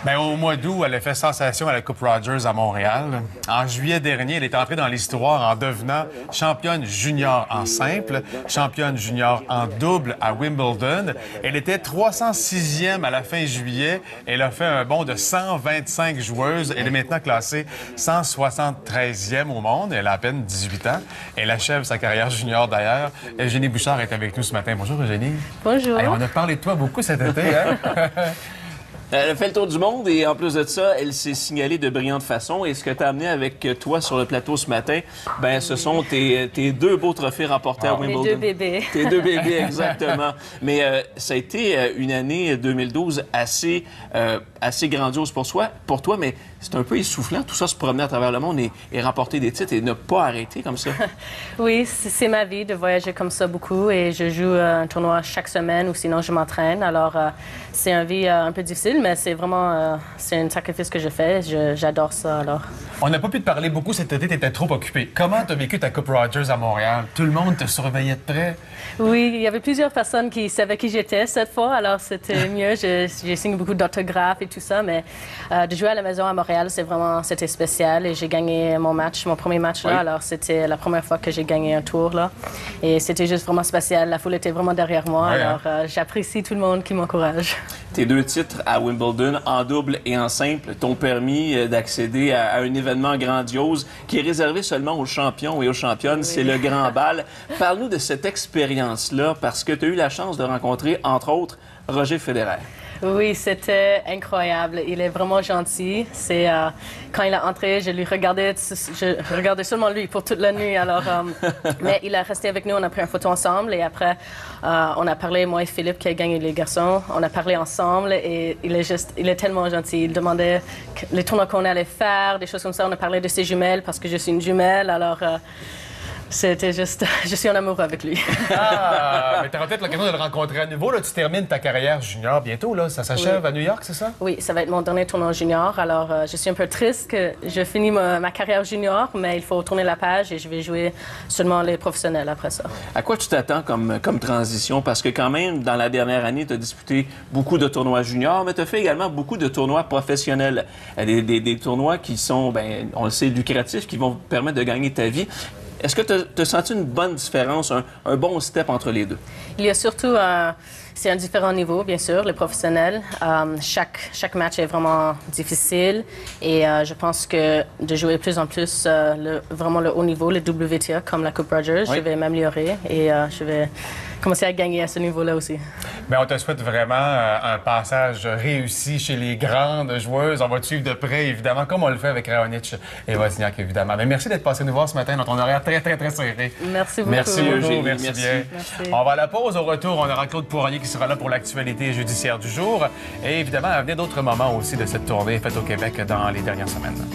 Bien, au mois d'août, elle a fait sensation à la Coupe Rogers à Montréal. En juillet dernier, elle est entrée dans l'histoire en devenant championne junior en simple, championne junior en double à Wimbledon. Elle était 306e à la fin juillet. Elle a fait un bond de 125 joueuses. Elle est maintenant classée 173e au monde. Elle a à peine 18 ans. Elle achève sa carrière junior d'ailleurs. Eugénie Bouchard est avec nous ce matin. Bonjour Eugénie. Bonjour. Hey, on a parlé de toi beaucoup cet été, hein? Elle a fait le tour du monde et en plus de ça, elle s'est signalée de brillante façon. Et ce que tu as amené avec toi sur le plateau ce matin, ben ce sont tes deux beaux trophées remportés à Wimbledon. Mes deux bébés. Tes deux bébés, exactement. Mais ça a été une année 2012 assez grandiose pour toi, mais c'est un peu essoufflant, tout ça, se promener à travers le monde et remporter des titres et ne pas arrêter comme ça. Oui, c'est ma vie de voyager comme ça beaucoup et je joue un tournoi chaque semaine ou sinon je m'entraîne. Alors, c'est une vie un peu difficile, mais c'est vraiment c'est un sacrifice que je fais. J'adore ça, alors. On n'a pas pu te parler beaucoup cet été, tu étais trop occupé. Comment tu as vécu ta Coupe Rogers à Montréal? Tout le monde te surveillait de près? Oui, il y avait plusieurs personnes qui savaient qui j'étais cette fois, alors c'était mieux. J'ai signé beaucoup d'autographes et tout ça, mais de jouer à la maison à Montréal, c'était spécial et j'ai gagné mon premier match là, oui. Alors c'était la première fois que j'ai gagné un tour là et c'était juste vraiment spécial. La foule était vraiment derrière moi, oui, alors j'apprécie tout le monde qui m'encourage. Tes deux titres à Wimbledon, en double et en simple, t'ont permis d'accéder à un événement grandiose qui est réservé seulement aux champions et aux championnes, oui. C'est le Grand Bal. Parle-nous de cette expérience-là, parce que tu as eu la chance de rencontrer, entre autres, Roger Federer. Oui, c'était incroyable. Il est vraiment gentil. C'est quand il est entré, je regardais seulement lui pour toute la nuit. Alors, mais il est resté avec nous. On a pris une photo ensemble et après, on a parlé, moi et Philippe qui a gagné les garçons. On a parlé ensemble et il est tellement gentil. Il demandait les tournois qu'on allait faire, des choses comme ça. On a parlé de ses jumelles parce que je suis une jumelle. Alors. C'était juste... Je suis en amour avec lui. Ah, mais tu auras peut-être l'occasion de le rencontrer à nouveau. Là, tu termines ta carrière junior bientôt. Là. Ça s'achève oui. À New York, c'est ça? Oui, ça va être mon dernier tournoi junior. Alors, je suis un peu triste que je finis ma carrière junior, mais il faut tourner la page et je vais jouer seulement les professionnels après ça. À quoi tu t'attends comme transition? Parce que quand même, dans la dernière année, tu as disputé beaucoup de tournois juniors, mais tu as fait également beaucoup de tournois professionnels. Des tournois qui sont, bien, on le sait, lucratifs, qui vont permettre de gagner ta vie. Est-ce que tu as senti une bonne différence, un bon step entre les deux? Il y a surtout, c'est un différent niveau, bien sûr, les professionnels. Chaque match est vraiment difficile et je pense que de jouer plus en plus vraiment le haut niveau, le WTA, comme la Coupe Rogers, oui. Je vais m'améliorer et je vais commencer à gagner à ce niveau-là aussi. Bien, on te souhaite vraiment un passage réussi chez les grandes joueuses. On va te suivre de près, évidemment, comme on le fait avec Raonic et Wozniak, évidemment. Mais merci d'être passé nous voir ce matin dans ton horaire très serré. Merci beaucoup. Merci, Eugénie. Merci bien. Merci. On va à la pause. Au retour, on aura Claude Pourronier qui sera là pour l'actualité judiciaire du jour. Et évidemment, à venir d'autres moments aussi de cette tournée faite au Québec dans les dernières semaines.